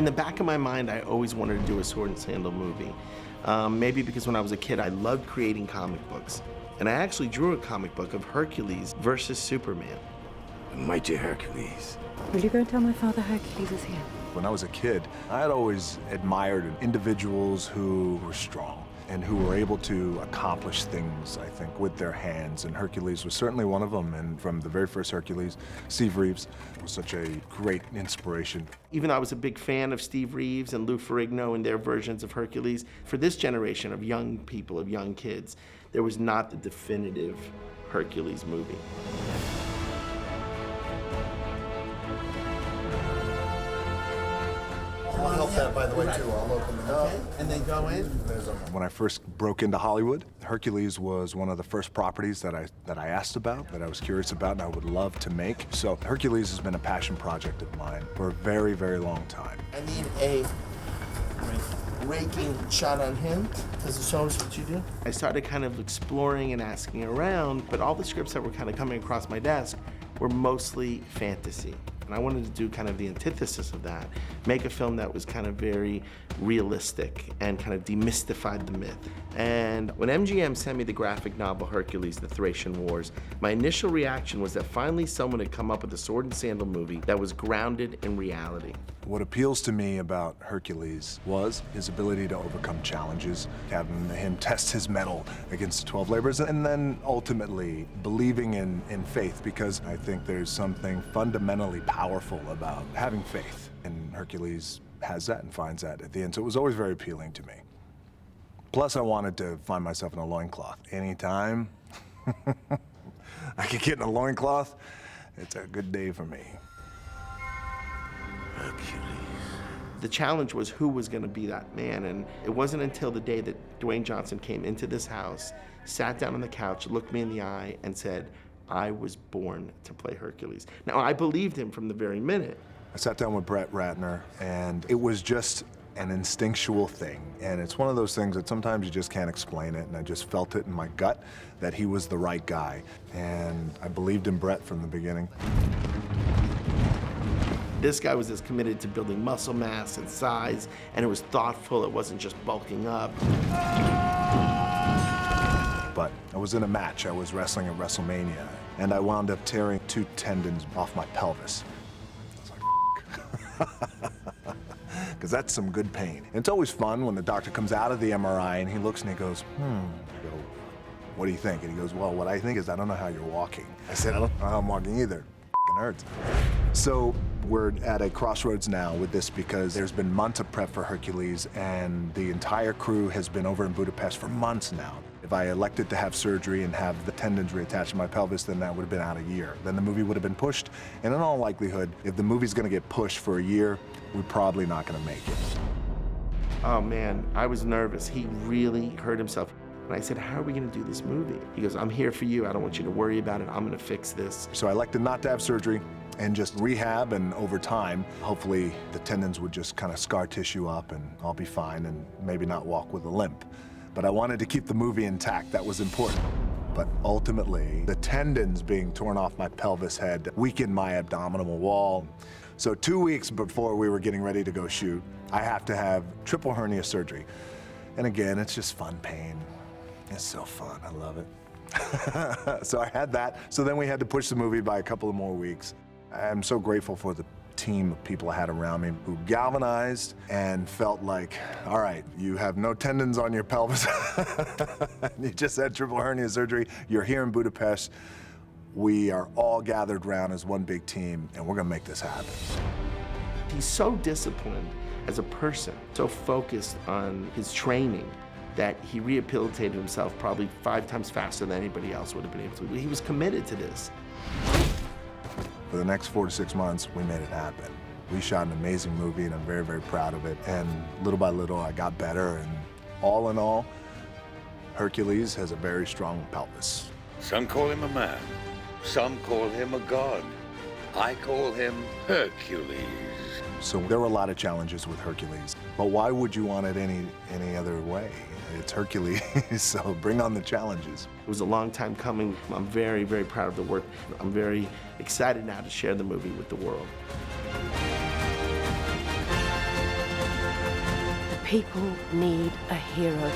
In the back of my mind, I always wanted to do a sword and sandal movie. Maybe because when I was a kid, I loved creating comic books. And I actually drew a comic book of Hercules versus Superman. Mighty Hercules. Will you go and tell my father Hercules is here? When I was a kid, I had always admired individuals who were strong and who were able to accomplish things, I think, with their hands. And Hercules was certainly one of them. And from the very first Hercules, Steve Reeves was such a great inspiration. Even though I was a big fan of Steve Reeves and Lou Ferrigno and their versions of Hercules, for this generation of young people, of young kids, there was not the definitive Hercules movie. I'll help that, by the way, too. I'll open it up. And then go in? When I first broke into Hollywood, Hercules was one of the first properties that I asked about, that I was curious about, and I would love to make. So Hercules has been a passion project of mine for a very, very long time. I need a raking shot on him. Does it show us what you do? I started kind of exploring and asking around, but all the scripts that were kind of coming across my desk were mostly fantasy. And I wanted to do kind of the antithesis of that, make a film that was kind of very realistic and kind of demystified the myth. And when MGM sent me the graphic novel Hercules, The Thracian Wars, my initial reaction was that finally someone had come up with a sword and sandal movie that was grounded in reality. What appeals to me about Hercules was his ability to overcome challenges, having him test his mettle against the 12 labors, and then ultimately believing in faith, because I think there's something fundamentally powerful about having faith. And Hercules has that and finds that at the end. So it was always very appealing to me. Plus, I wanted to find myself in a loincloth. Anytime I could get in a loincloth, it's a good day for me. Hercules. The challenge was who was going to be that man, and it wasn't until the day that Dwayne Johnson came into this house, sat down on the couch, looked me in the eye, and said, I was born to play Hercules. Now, I believed him from the very minute. I sat down with Ratner, and it was just an instinctual thing. And it's one of those things that sometimes you just can't explain it, and I just felt it in my gut that he was the right guy. And I believed in Brett from the beginning. This guy was as committed to building muscle mass and size, and it was thoughtful. It wasn't just bulking up. But I was in a match. I was wrestling at WrestleMania, and I wound up tearing 2 tendons off my pelvis. I was like, because that's some good pain. And it's always fun when the doctor comes out of the MRI and he looks and he goes, I go, what do you think? And he goes, well, what I think is I don't know how you're walking. I said, I don't know how I'm walking either. It hurts. So we're at a crossroads now with this because there's been months of prep for Hercules, and the entire crew has been over in Budapest for months now. If I elected to have surgery and have the tendons reattached to my pelvis, then that would have been out a year. Then the movie would have been pushed, and in all likelihood, if the movie's gonna get pushed for a year, we're probably not gonna make it. Oh man, I was nervous. He really hurt himself. And I said, how are we gonna do this movie? He goes, I'm here for you. I don't want you to worry about it. I'm gonna fix this. So I elected not to have surgery and just rehab, and over time, hopefully the tendons would just kind of scar tissue up and I'll be fine and maybe not walk with a limp. But I wanted to keep the movie intact. That was important. But ultimately, the tendons being torn off my pelvis had weakened my abdominal wall. So 2 weeks before we were getting ready to go shoot, I have to have triple hernia surgery. And again, it's just fun pain. It's so fun, I love it. So I had that. So then we had to push the movie by a couple of more weeks. I'm so grateful for the team of people I had around me who galvanized and felt like, all right, you have no tendons on your pelvis. You just had triple hernia surgery. You're here in Budapest. We are all gathered around as one big team, and we're gonna make this happen. He's so disciplined as a person, so focused on his training, that he rehabilitated himself probably 5 times faster than anybody else would have been able to. He was committed to this. For the next 4 to 6 months, we made it happen. We shot an amazing movie, and I'm very, very proud of it. And little by little, I got better, and all in all, Hercules has a very strong pelvis. Some call him a man. Some call him a god. I call him Hercules. So there were a lot of challenges with Hercules. But why would you want it any other way? It's Hercules, so bring on the challenges. It was a long time coming. I'm very, very proud of the work. I'm very excited now to share the movie with the world. People need a hero.